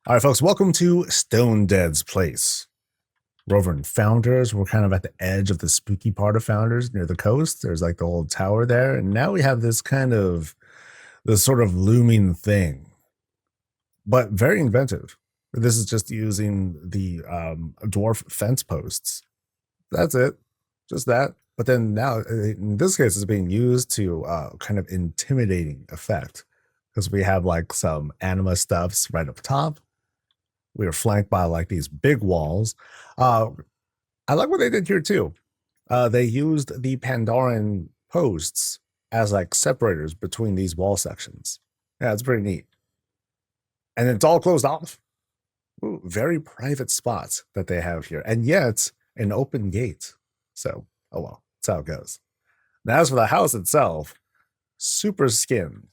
All right, folks, welcome to Stonedead's place. We're over in Founders. We're kind of at the edge of the spooky part of Founders near the coast. There's like the old tower there. And now we have this sort of looming thing, but very inventive. This is just using the dwarf fence posts. That's it. Just that. But then now, in this case, it's being used to kind of intimidating effect because we have like some anima stuffs right up top. We were flanked by like these big walls. I like what they did here too. They used the Pandoran posts as like separators between these wall sections. Yeah, it's pretty neat. And it's all closed off. Ooh, very private spots that they have here, and yet an open gate. So, oh well, that's how it goes. Now, as for the house itself, super skinned.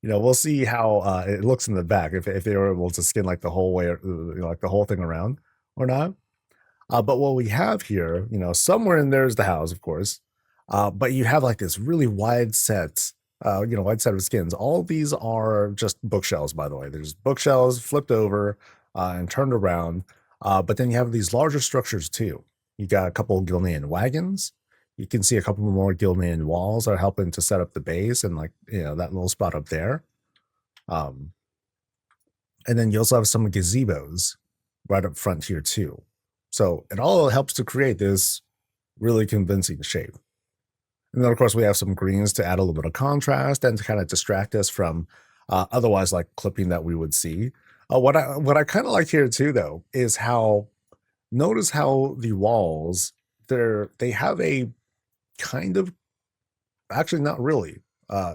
You know, we'll see how it looks in the back if they were able to skin like the whole way, like the whole thing around or not. But what we have here, somewhere in there is the house, of course. But you have like this really wide set, wide set of skins. All of these are just bookshelves, by the way. There's bookshelves flipped over and turned around. But then you have these larger structures too. You got a couple of Gilnean wagons. You can see a couple more Gilnean walls are helping to set up the base and like, that little spot up there. And then you also have some gazebos right up front here too. So it all helps to create this really convincing shape. And then of course we have some greens to add a little bit of contrast and to kind of distract us from otherwise like clipping that we would see. What I kind of like here too though is notice how the walls they have a kind of, actually not really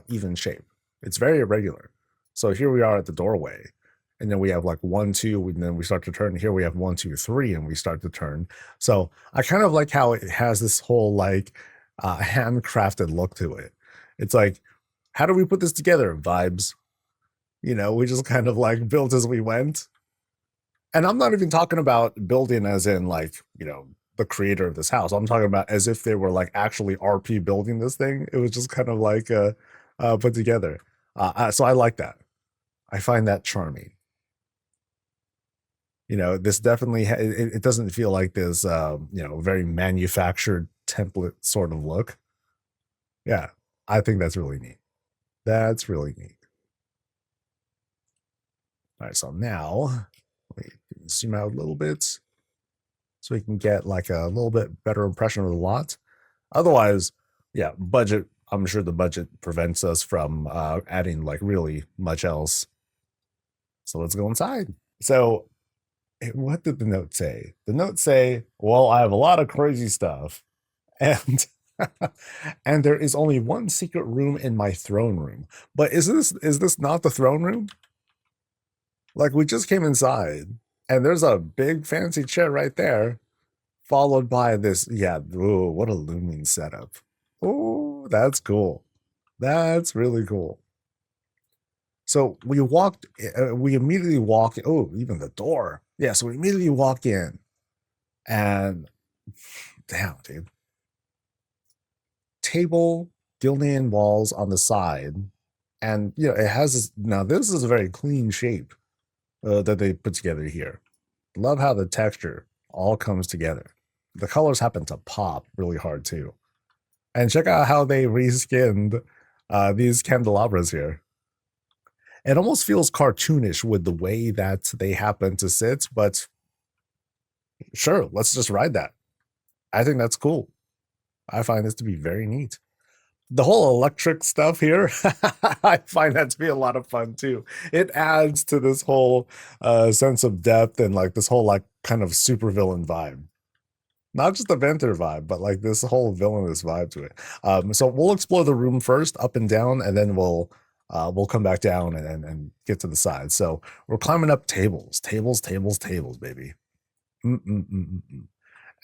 even shape. It's very irregular. So here we are at the doorway, and then we have like 1, 2, and then we start to turn. Here we have 1, 2, 3, and we start to turn. So I kind of like how it has this whole like handcrafted look to it. It's like, how do we put this together? Vibes. We just kind of like built as we went. And I'm not even talking about building as in like, the creator of this house. I'm talking about as if they were like actually RP building this thing. It was just kind of like put together. So I like that. I find that charming. This definitely it doesn't feel like this very manufactured template sort of look. Yeah, I think that's really neat. That's really neat. All right, so now let me zoom out a little bit so we can get like a little bit better impression of the lot. Otherwise, yeah, budget. I'm sure the budget prevents us from adding like really much else. So let's go inside. So what did the note say? The note say, well, I have a lot of crazy stuff. And and there is only one secret room in my throne room. But is this not the throne room? Like we just came inside and there's a big fancy chair right there, followed by this. Yeah, ooh, what a looming setup. Oh, that's cool. That's really cool. So we immediately walk. Oh, even the door. Yeah, so we immediately walk in and damn, dude. Table, Gilnean walls on the side. And, it has this. Now, this is a very clean shape that they put together here. Love how the texture all comes together. The colors happen to pop really hard too. And check out how they reskinned these candelabras here. It almost feels cartoonish with the way that they happen to sit, but sure, let's just ride that. I think that's cool. I find this to be very neat. The whole electric stuff here, I find that to be a lot of fun too. It adds to this whole sense of depth and like this whole like kind of super villain vibe. Not just the Venthyr vibe, but like this whole villainous vibe to it. So we'll explore the room first, up and down, and then we'll come back down and get to the side. So we're climbing up tables, baby.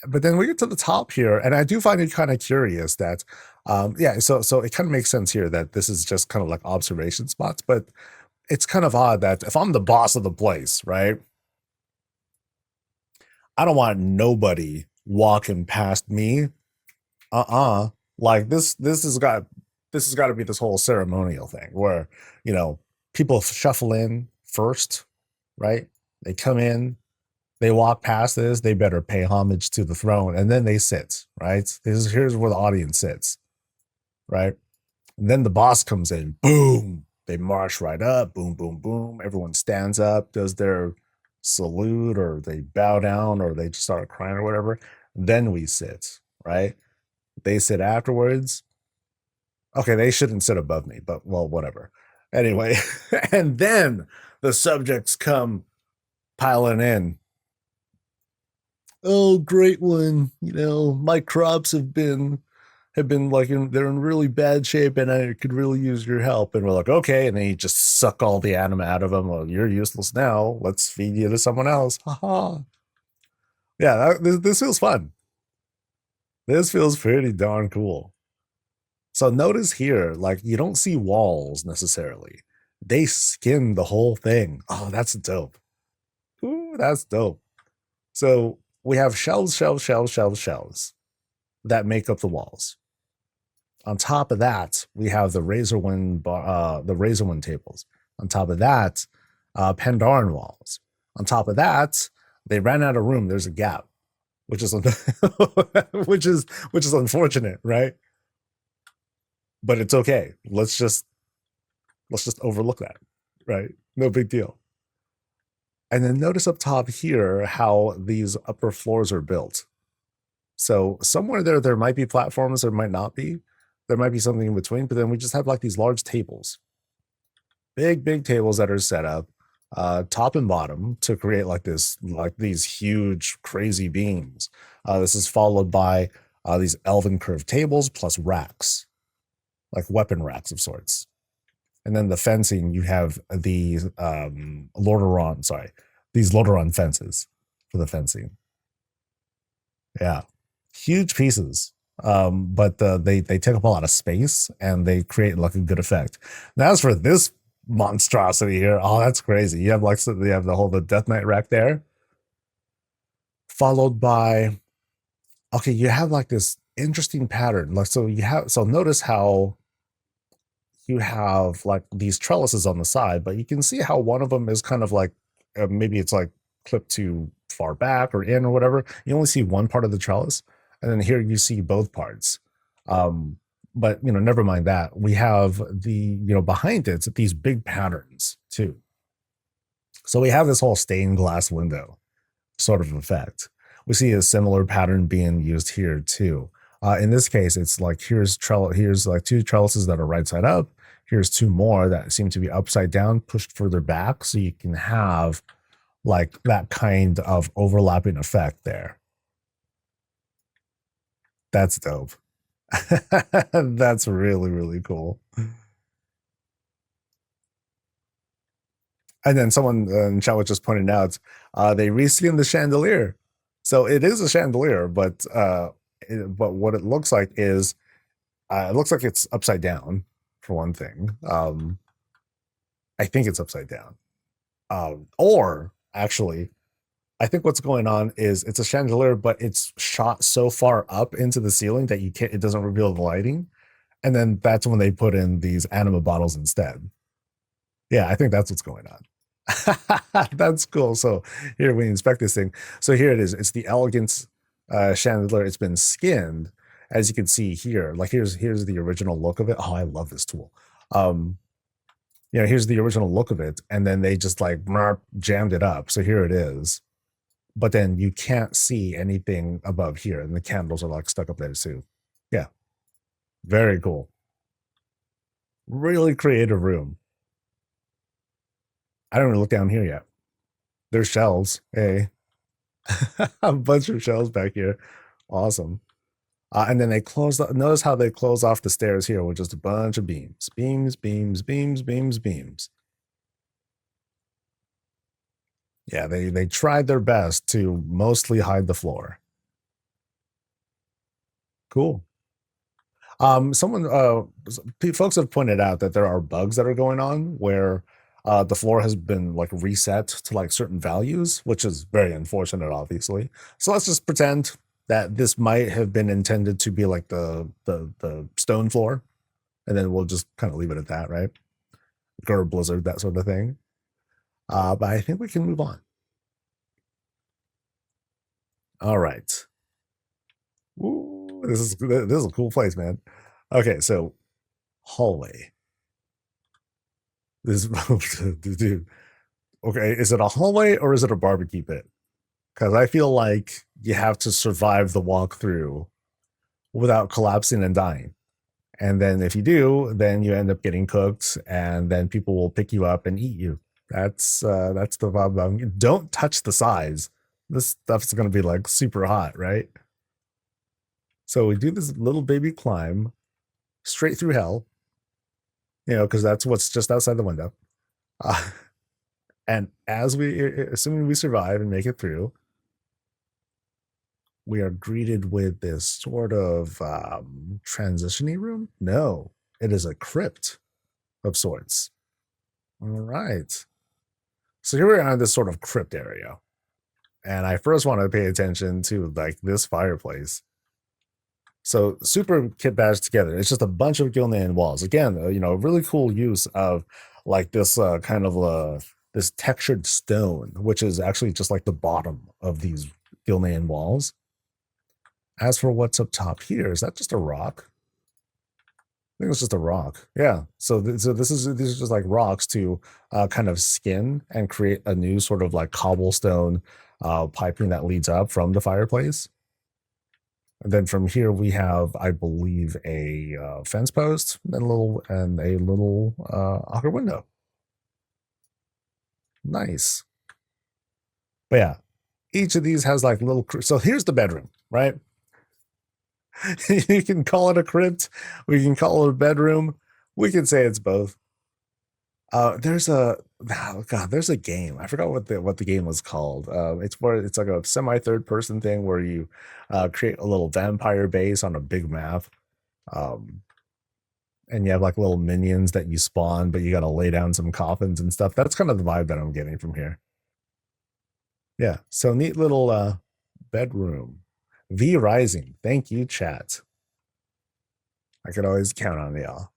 But then we get to the top here, and I do find it kind of curious that, so it kind of makes sense here that this is just kind of like observation spots, but it's kind of odd that if I'm the boss of the place, right, I don't want nobody walking past me. Like this has got to be this whole ceremonial thing where, people shuffle in first right? They come in, they walk past this, they better pay homage to the throne, and then they sit, right? Here's where the audience sits, right? And then the boss comes in, boom, they march right up, boom, boom, boom. Everyone stands up, does their salute, or they bow down, or they just start crying or whatever. Then we sit, right? They sit afterwards. Okay, they shouldn't sit above me, but well, whatever. Anyway, and then the subjects come piling in. Oh, great one. My crops have been like they're in really bad shape and I could really use your help. And we're like, okay. And then you just suck all the anima out of them. Well, you're useless now. Let's feed you to someone else. Haha. Yeah, this feels fun. This feels pretty darn cool. So notice here, like you don't see walls necessarily. They skin the whole thing. Oh, that's dope. Ooh, that's dope. So we have shelves that make up the walls. On top of that, we have the Razorwind tables. On top of that, Pandaren walls. On top of that, they ran out of room. There's a gap, which is which is unfortunate, right? But it's okay. Let's just overlook that, right? No big deal. And then notice up top here how these upper floors are built. So somewhere there might be platforms, there might not be. There might be something in between, but then we just have like these large tables. Big tables that are set up top and bottom to create like these huge crazy beams. This is followed by these elven curved tables plus racks, like weapon racks of sorts. And then the fencing, you have these these Lordaeron fences for the fencing. Yeah, huge pieces. But they take up a lot of space and they create like a good effect. Now, as for this monstrosity here, oh, that's crazy. You have the Death Knight rack there, followed by okay, you have like this interesting pattern. Like so notice how you have like these trellises on the side, but you can see how one of them is kind of like maybe it's like clipped too far back or in or whatever. You only see one part of the trellis, and then here you see both parts. But never mind that. We have behind it these big patterns too. So we have this whole stained glass window sort of effect. We see a similar pattern being used here too. In this case, it's like here's like two trellises that are right side up. Here's two more that seem to be upside down, pushed further back, so you can have like that kind of overlapping effect there. That's dope. That's really, really cool. And then someone in chat was just pointing out they reskinned the chandelier. So it is a chandelier, but what it looks like is it looks like it's upside down for one thing. I think it's upside down. Or actually, I think what's going on is it's a chandelier, but it's shot so far up into the ceiling that it doesn't reveal the lighting. And then that's when they put in these anima bottles instead. Yeah, I think that's what's going on. That's cool. So here we inspect this thing. So here it is. It's the Elegance chandelier. It's been skinned, as you can see here. Like here's the original look of it. Oh, I love this tool. Here's the original look of it, and then they just like jammed it up. So here it is. But then you can't see anything above here, and the candles are like stuck up there too. Yeah, very cool. Really creative room. I don't even look down here yet. There's shelves. Hey, a bunch of shelves back here. Awesome. And then they close. Notice how they close off the stairs here with just a bunch of beams. Yeah, they tried their best to mostly hide the floor. Cool. Folks have pointed out that there are bugs that are going on where the floor has been like reset to like certain values, which is very unfortunate, obviously. So let's just pretend that this might have been intended to be like the stone floor, and then we'll just kind of leave it at that, right? Gur Blizzard, that sort of thing. But I think we can move on. All right. Ooh, this is a cool place, man. Okay, so hallway. This dude. Okay, is it a hallway or is it a barbecue pit? Because I feel like you have to survive the walkthrough without collapsing and dying. And then if you do, then you end up getting cooked, and then people will pick you up and eat you. That's the problem. Don't touch the sides. This stuff's gonna be like super hot, right? So we do this little baby climb straight through hell, because that's what's just outside the window. And assuming we survive and make it through, we are greeted with this sort of transition-y room. No, it is a crypt of sorts. All right. So here we are in this sort of crypt area. And I first want to pay attention to like this fireplace. So super kit badged together. It's just a bunch of Gilnean walls. Again, really cool use of like this kind of this textured stone, which is actually just like the bottom of these Gilnean walls. As for what's up top here, is that just a rock? I think it's just a rock. Yeah. So these are just like rocks to kind of skin and create a new sort of like cobblestone piping that leads up from the fireplace. And then from here we have, I believe, a fence post and a little awkward window. Nice. But yeah, each of these has like little. So here's the bedroom, right? You can call it a crypt. We can call it a bedroom. We can say it's both. There's a game. I forgot what the game was called. It's like a semi third person thing where you create a little vampire base on a big map. And you have like little minions that you spawn, but you got to lay down some coffins and stuff. That's kind of the vibe that I'm getting from here. Yeah. So neat little bedroom. V Rising. Thank you, chat. I could always count on y'all.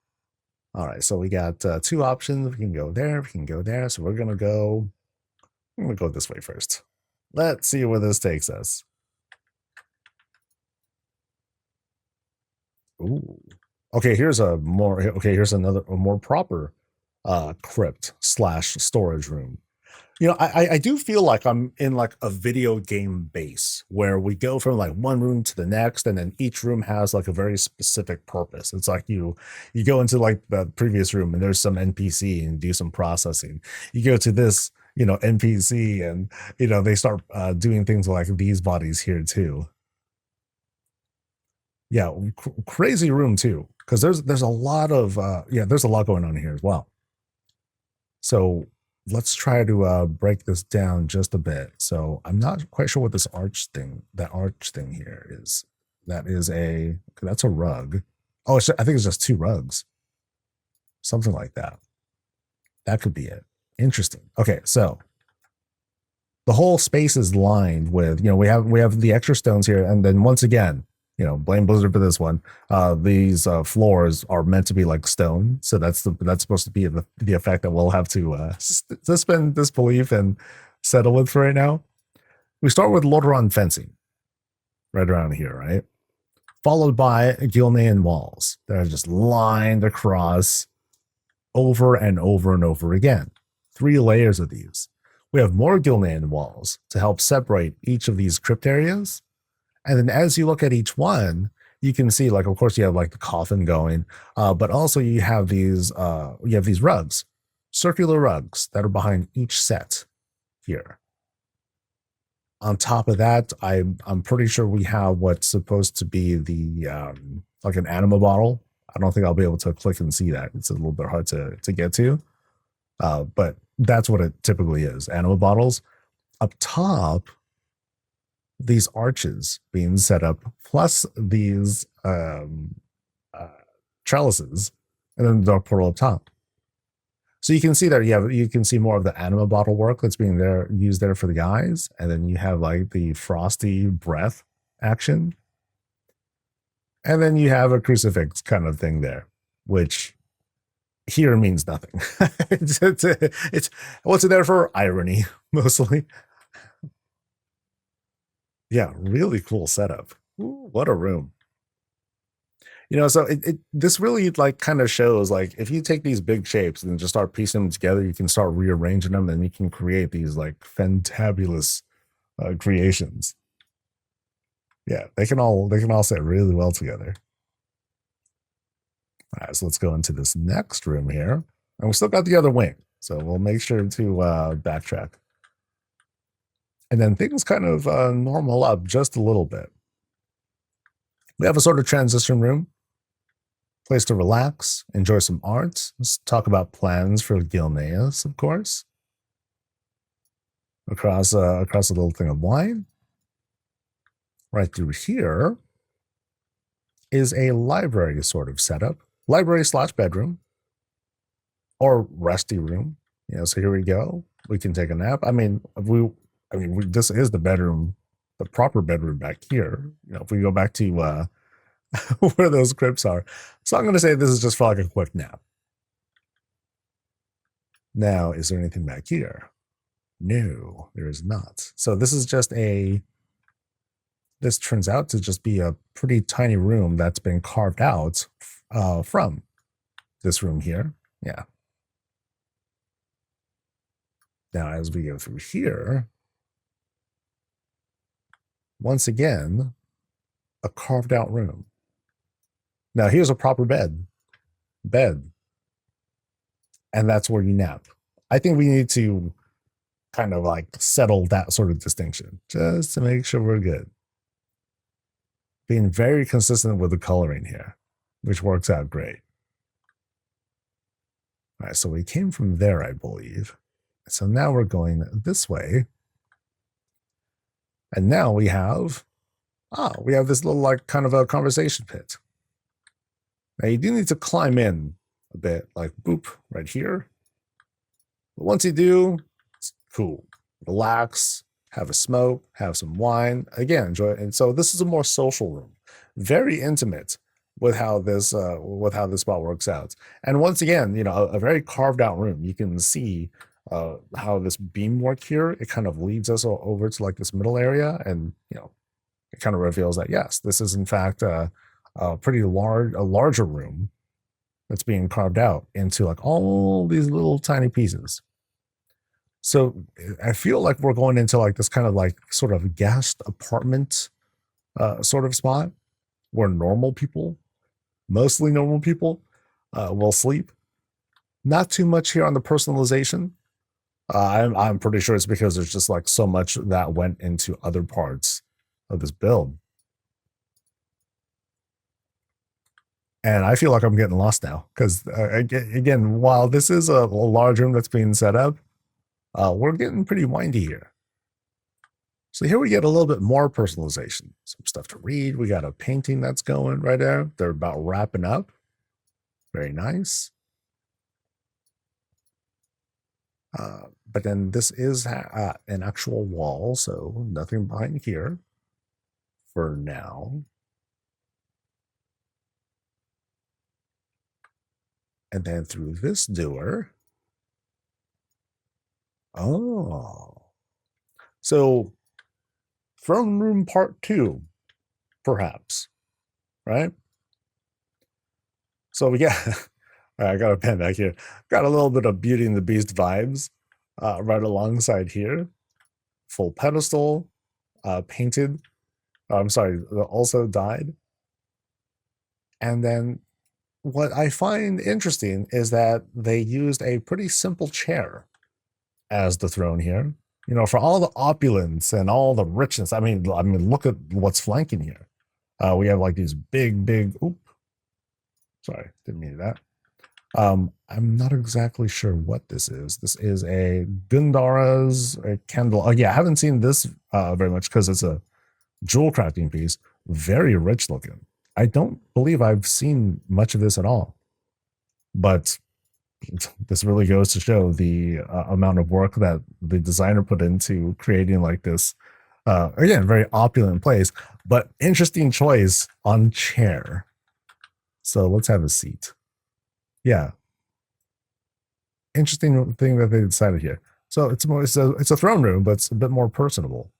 All right, so we got two options. We can go there. We can go there. So we're gonna go this way first. Let's see where this takes us. Ooh. Okay, here's another more proper crypt / storage room. I do feel like I'm in like a video game base where we go from like one room to the next, and then each room has like a very specific purpose. It's like you go into like the previous room and there's some NPC and do some processing. You go to this, NPC, and they start doing things like these bodies here too. Yeah, crazy room too, because there's a lot of there's a lot going on here as well. So let's try to break this down just a bit. So I'm not quite sure what that arch thing here is. That's a rug. Oh, I think it's just two rugs. Something like that. That could be it. Interesting. Okay, so the whole space is lined with, we have the extra stones here, and then once again, blame Blizzard for this one. These floors are meant to be like stone, so that's supposed to be the effect that we'll have to suspend disbelief and settle with for right now. We start with Lordaeron fencing, right around here, right? Followed by Gilnean walls that are just lined across over and over and over again. 3 layers of these. We have more Gilnean walls to help separate each of these crypt areas. And then as you look at each one, you can see, like, of course, you have like the coffin going, but also you have these rugs, circular rugs that are behind each set here. On top of that, I'm pretty sure we have what's supposed to be the like an anima bottle. I don't think I'll be able to click and see that. It's a little bit hard to get to, but that's what it typically is. Anima bottles. Up top, these arches being set up, plus these trellises, and then the portal up top. So you can see there, you can see more of the anima bottle work that's being used there for the eyes, and then you have like the frosty breath action, and then you have a crucifix kind of thing there, which here means nothing. It's what's it there for? Irony, mostly. Yeah, really cool setup. Ooh, what a room. So this really like kind of shows like if you take these big shapes and just start piecing them together, you can start rearranging them and you can create these like fantabulous creations. Yeah, they can all sit really well together. All right, so let's go into this next room here. And we still got the other wing, so we'll make sure to backtrack. And then things kind of normal up just a little bit. We have a sort of transition room, place to relax, enjoy some art. Let's talk about plans for Gilneas, of course. Across a little thing of wine. Right through here is a library sort of setup. Library / bedroom. Or resty room. So here we go. We can take a nap. This is the bedroom, the proper bedroom back here. If we go back to where those crypts are. So I'm going to say this is just for like a quick nap. Now, is there anything back here? No, there is not. So this is just this turns out to just be a pretty tiny room that's been carved out from this room here. Yeah. Now, as we go through here, once again, a carved out room. Now, here's a proper bed. And that's where you nap. I think we need to kind of like settle that sort of distinction just to make sure we're good. Being very consistent with the coloring here, which works out great. All right, so we came from there, I believe. So now we're going this way. And now we have this little like kind of a conversation pit. Now you do need to climb in a bit, like boop, right here. But once you do, it's cool. Relax, have a smoke, have some wine. Again, enjoy it. And so this is a more social room. Very intimate with how this spot works out. And once again, a very carved out room. You can see how this beamwork here, it kind of leads us over to like this middle area, and it kind of reveals that yes, this is in fact a larger room that's being carved out into like all these little tiny pieces. So I feel like we're going into like this kind of like sort of guest apartment sort of spot where mostly normal people will sleep. Not too much here on the personalization. I'm pretty sure it's because there's just like so much that went into other parts of this build. And I feel like I'm getting lost now because again, while this is a large room that's being set up, we're getting pretty windy here. So here we get a little bit more personalization, some stuff to read. We got a painting that's going right there. They're about wrapping up. Very nice. But then this is an actual wall, so nothing behind here for now. And then through this door. Oh. So throne room part 2, perhaps, right? So we got, I got a pen back here. Got a little bit of Beauty and the Beast vibes right alongside here. Full pedestal, painted. I'm sorry, also dyed. And then what I find interesting is that they used a pretty simple chair as the throne here. For all the opulence and all the richness. I mean, look at what's flanking here. We have like these big. Sorry, didn't mean that. I'm not exactly sure what this is. This is a Gundara's candle. Oh yeah, I haven't seen this very much because it's a jewel crafting piece. Very rich looking. I don't believe I've seen much of this at all. But this really goes to show the amount of work that the designer put into creating like this, again, very opulent place, but interesting choice on chair. So let's have a seat. Yeah. interesting thing that they decided here. So it's a throne room, but it's a bit more personable.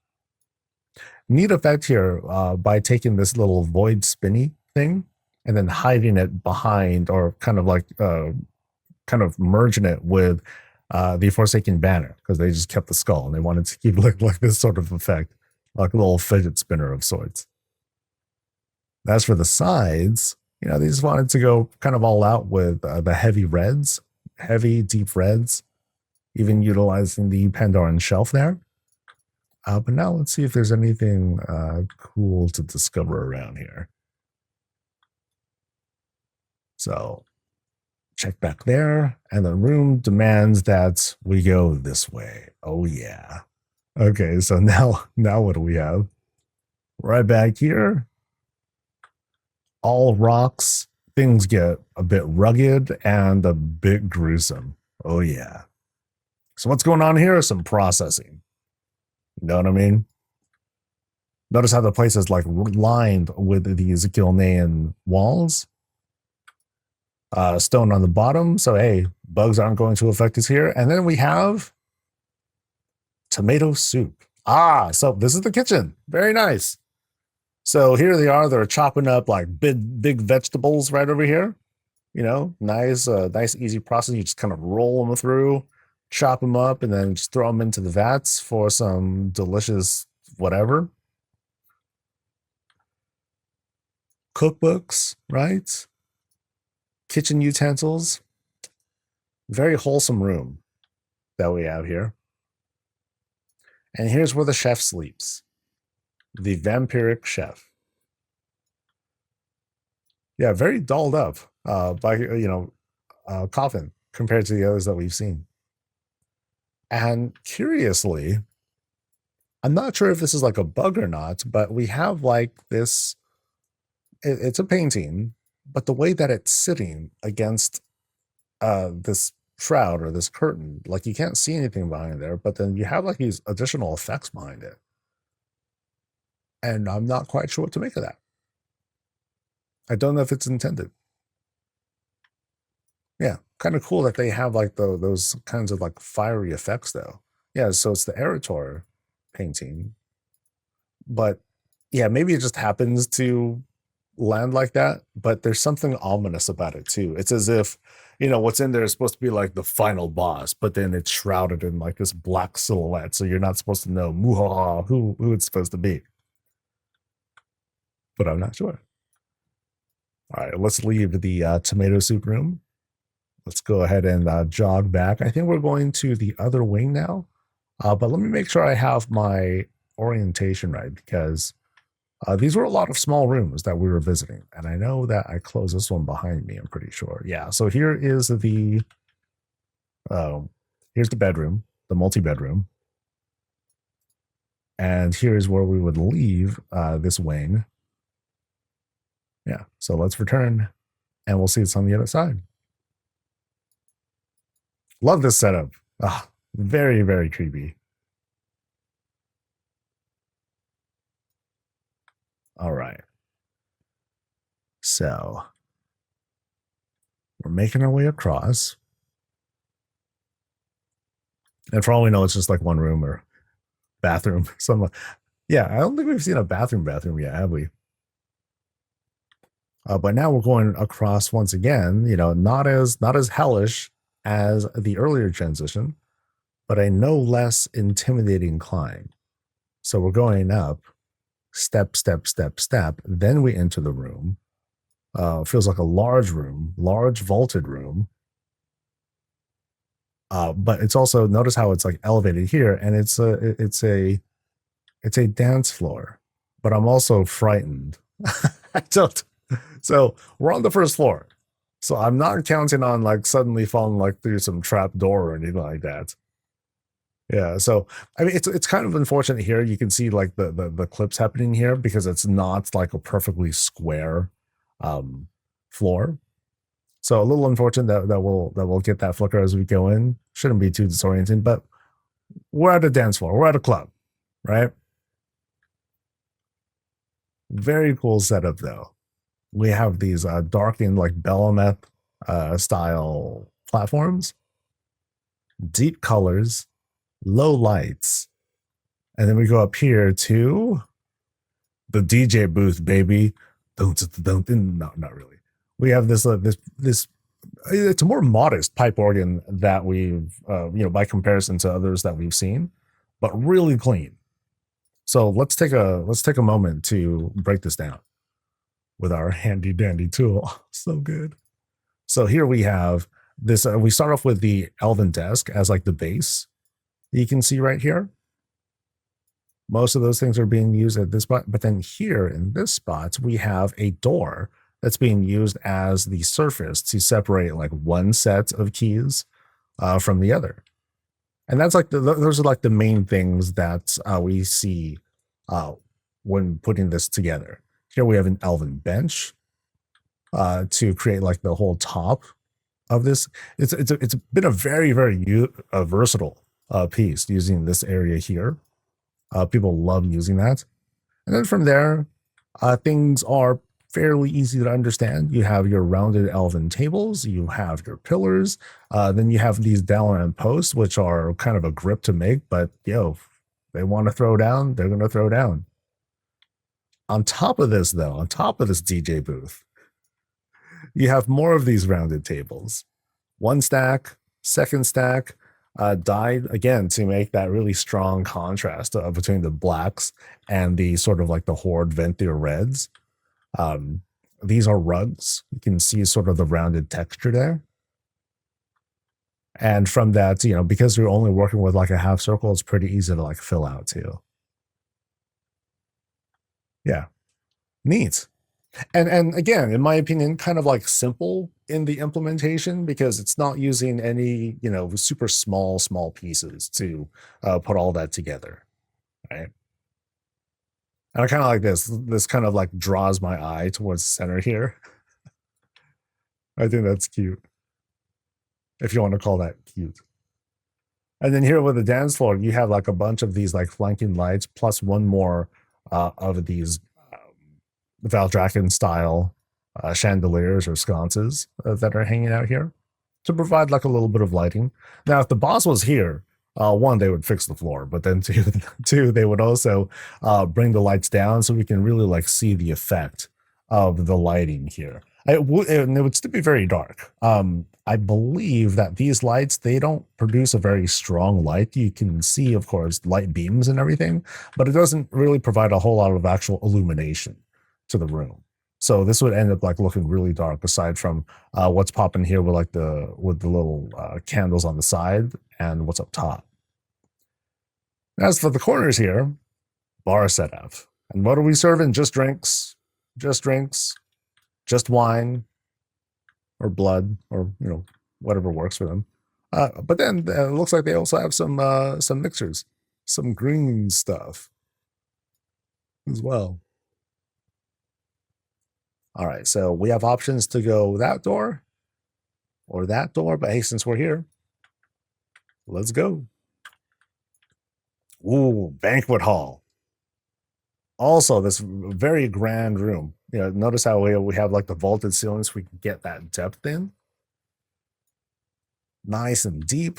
Neat effect here by taking this little void spinny thing and then hiding it behind, or kind of like kind of merging it with the Forsaken banner, because they just kept the skull and they wanted to keep like this sort of effect, like a little fidget spinner of sorts. As for the sides, they just wanted to go kind of all out with the heavy reds, heavy deep reds, even utilizing the Pandoran shelf there. But now let's see if there's anything cool to discover around here. So check back there, and the room demands that we go this way. Oh yeah. Okay, so now what do we have? Right back here, all rocks. Things get a bit rugged and a bit gruesome. Oh yeah. So what's going on here? Some processing. You know what I mean? Notice how the place is like lined with these Gilnean walls. Stone on the bottom. So, hey, bugs aren't going to affect us here. And then we have tomato soup. So this is the kitchen. Very nice. So here they are. They're chopping up like big vegetables right over here. Nice, easy process. You just kind of roll them through, chop them up, and then just throw them into the vats for some delicious whatever. Cookbooks, right? Kitchen utensils. Very wholesome room that we have here. And here's where the chef sleeps. The vampiric chef. Yeah, very dolled up by coffin compared to the others that we've seen. And curiously, I'm not sure if this is like a bug or not, but we have like this, it's a painting, but the way that it's sitting against this shroud or this curtain, like you can't see anything behind there, but then you have like these additional effects behind it. And I'm not quite sure what to make of that. I don't know if it's intended. Yeah, kind of cool that they have like those kinds of like fiery effects though. Yeah, so it's the Erator painting. But yeah, maybe it just happens to land like that, but there's something ominous about it too. It's as if, what's in there is supposed to be like the final boss, but then it's shrouded in like this black silhouette, so you're not supposed to know who it's supposed to be. But I'm not sure. All right, let's leave the tomato soup room. Let's go ahead and jog back. I think we're going to the other wing now, but let me make sure I have my orientation right, because these were a lot of small rooms that we were visiting, and I know that I closed this one behind me, I'm pretty sure. Yeah, so here is here's the bedroom, the multi-bedroom, and here's where we would leave this wing. Yeah, so let's return, and we'll see it's on the other side. Love this setup. Very, very creepy. All right. So we're making our way across. And for all we know, it's just like one room or bathroom. Yeah, I don't think we've seen a bathroom yet, have we? But now we're going across once again, not as hellish as the earlier transition, but a no less intimidating climb. So we're going up, step, then we enter the room. Feels like a large room, large vaulted room. But it's also, notice how it's like elevated here, and it's a dance floor. But I'm also frightened. I don't. So we're on the first floor. So I'm not counting on like suddenly falling like through some trap door or anything like that. Yeah, so I mean it's kind of unfortunate here. You can see like the clips happening here because it's not like a perfectly square floor. So a little unfortunate that we'll get that flicker as we go in. Shouldn't be too disorienting, but we're at a dance floor. We're at a club, right? Very cool setup though. We have these darkened like Bellameth style platforms. deep colors, low lights. And then we go up here to the DJ booth, baby. Don't, no, not really. We have this, it's a more modest pipe organ that we've, by comparison to others that we've seen, but really clean. So let's take a moment to break this down with our handy dandy tool. So good. So here we have this, we start off with the Elven desk as like the base. You can see right here. Most of those things are being used at this spot, but then here in this spot, we have a door that's being used as the surface to separate like one set of keys from the other. And that's like those are like the main things that we see when putting this together. Here we have an Elven bench to create like the whole top of this. It's been a very versatile piece using this area here. People love using that. And then from there, things are fairly easy to understand. You have your rounded elven tables, you have your pillars, then you have these Dalaran posts, which are kind of a grip to make, but they want to throw down, they're going to throw down. On top of this, though, on top of this DJ booth, you have more of these rounded tables. One stack, second stack, dyed again to make that really strong contrast between the blacks and the sort of like the Horde Venthyr reds. These are rugs. You can see sort of the rounded texture there. And from that, because we're only working with like a half circle, it's pretty easy to like fill out too. Yeah, neat. And again, in my opinion, kind of like simple in the implementation because it's not using any, super small pieces to put all that together, right? And I kind of like this. This kind of like draws my eye towards the center here. I think that's cute. If you want to call that cute. And then here with the dance floor, you have like a bunch of these like flanking lights plus one more of these Valdraken style chandeliers or sconces that are hanging out here to provide like a little bit of lighting. Now, if the boss was here, one, they would fix the floor, but then two, they would also bring the lights down so we can really like see the effect of the lighting here. It would still be very dark. I believe that these lights, they don't produce a very strong light. You can see, of course, light beams and everything, but it doesn't really provide a whole lot of actual illumination to the room. So this would end up like looking really dark aside from what's popping here with the little candles on the side and what's up top. As for the corners here, bar setup. And what are we serving? Just drinks, just wine or blood or, whatever works for them. But then it looks like they also have some mixers, some green stuff as well. All right, so we have options to go that door or that door, but hey, since we're here, let's go. Ooh, banquet hall. Also, this very grand room. Notice how we have like the vaulted ceilings. We can get that depth in. Nice and deep.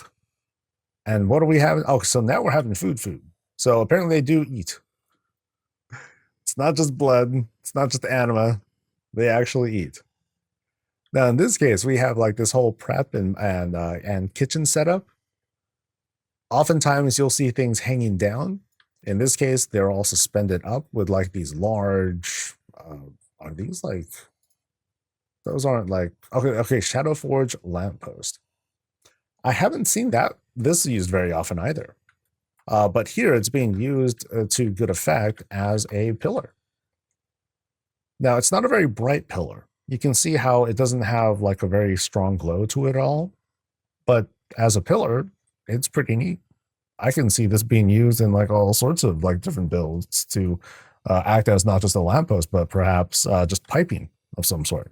And what are we having? Oh, so now we're having food. So apparently they do eat. It's not just blood. It's not just anima. They actually eat. Now, in this case, we have like this whole prep and kitchen setup. Oftentimes, you'll see things hanging down. In this case, they're all suspended up with like these large. Are these like? Those aren't like okay. Shadowforge lamppost. I haven't seen this used very often either. But here it's being used to good effect as a pillar. Now, it's not a very bright pillar. You can see how it doesn't have like a very strong glow to it all. But as a pillar, it's pretty neat. I can see this being used in like all sorts of like different builds to act as not just a lamppost, but perhaps just piping of some sort.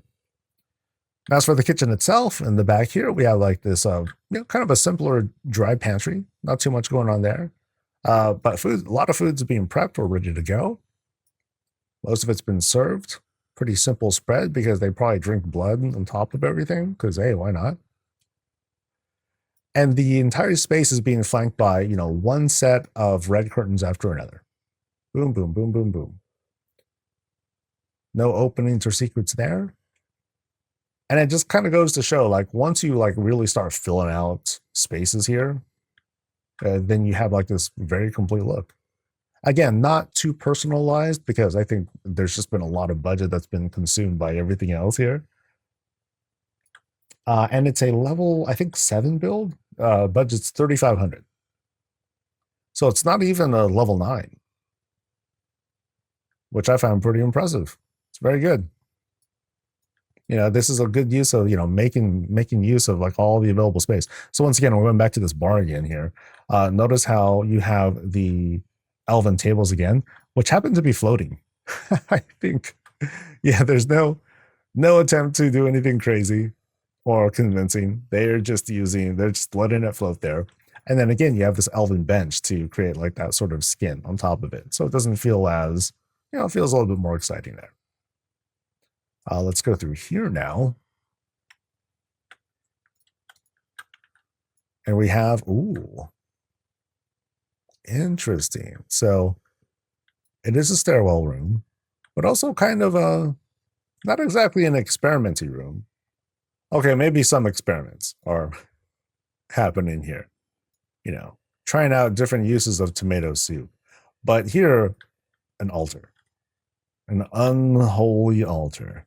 As for the kitchen itself, in the back here, we have like this kind of a simpler dry pantry. Not too much going on there. But a lot of food's being prepped or ready to go. Most of it's been served. Pretty simple spread because they probably drink blood on top of everything because, hey, why not? And the entire space is being flanked by, one set of red curtains after another. Boom, boom, boom, boom, boom. No openings or secrets there. And it just kind of goes to show, like, once you like really start filling out spaces here, then you have like this very complete look. Again, not too personalized, because I think there's just been a lot of budget that's been consumed by everything else here. And it's a level, I think, 7 build. Budget's 3,500. So it's not even a level 9, which I found pretty impressive. It's very good. This is a good use of, making use of like all the available space. So once again, we're going back to this bar again here. Notice how you have the elven tables again, which happen to be floating. I think, there's no attempt to do anything crazy or convincing. They're just letting it float there. And then again, you have this elven bench to create like that sort of skin on top of it. So it doesn't feel as, it feels a little bit more exciting there. Let's go through here now. And we have, ooh, interesting. So it is a stairwell room, but also kind of not exactly an experimenty room. Okay, maybe some experiments are happening here. Trying out different uses of tomato soup. But here, an altar. An unholy altar.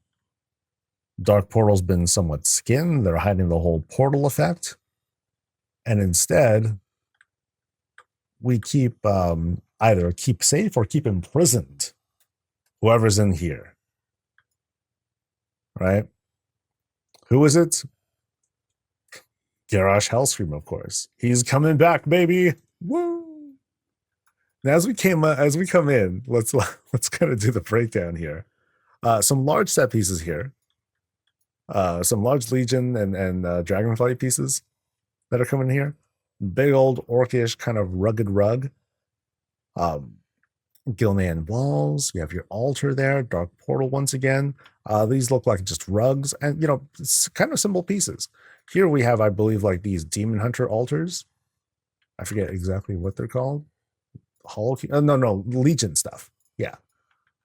Dark Portal's been somewhat skinned. They're hiding the whole portal effect. And instead, we keep either keep safe or keep imprisoned whoever's in here. Right? Who is it? Garrosh Hellscream, of course. He's coming back, baby. Woo! Now, as we come in, let's kind of do the breakdown here. Some large set pieces here. Some large Legion and Dragonflight pieces that are coming here. Big old orcish kind of rugged rug. Gilnean walls. You have your altar there. Dark Portal once again. These look like just rugs and, it's kind of simple pieces. Here we have, I believe, like these Demon Hunter altars. I forget exactly what they're called. No, Legion stuff. Yeah.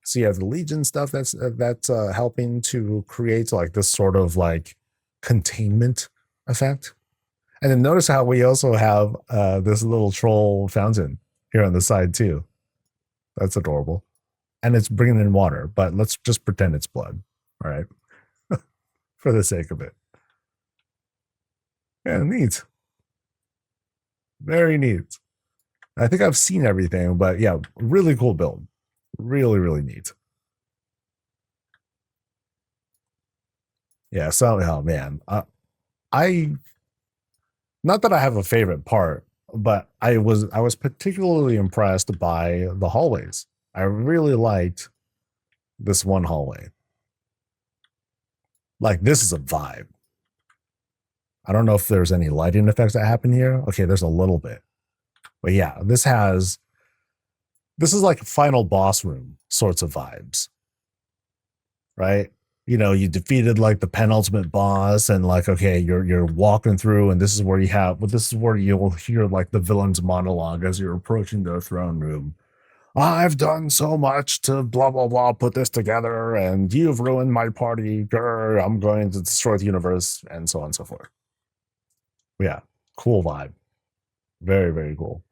So you have the Legion stuff that's helping to create like this sort of like containment effect. And then notice how we also have this little troll fountain here on the side too. That's adorable. And it's bringing in water, but let's just pretend it's blood. All right. For the sake of it. Yeah, neat. Very neat. I think I've seen everything, but yeah, really cool build. Really, really neat. Yeah, so, oh man. Not that I have a favorite part, but I was particularly impressed by the hallways. I really liked this one hallway. Like, this is a vibe. I don't know if there's any lighting effects that happen here. Okay, there's a little bit. But yeah, this is like final boss room sorts of vibes. Right? You defeated like the penultimate boss, and like, okay, you're walking through, and this is where you'll hear like the villain's monologue as you're approaching the throne room. I've done so much to blah blah blah put this together, and you've ruined my party. Grr, I'm going to destroy the universe, and so on and so forth. Yeah, cool vibe. Very, very cool.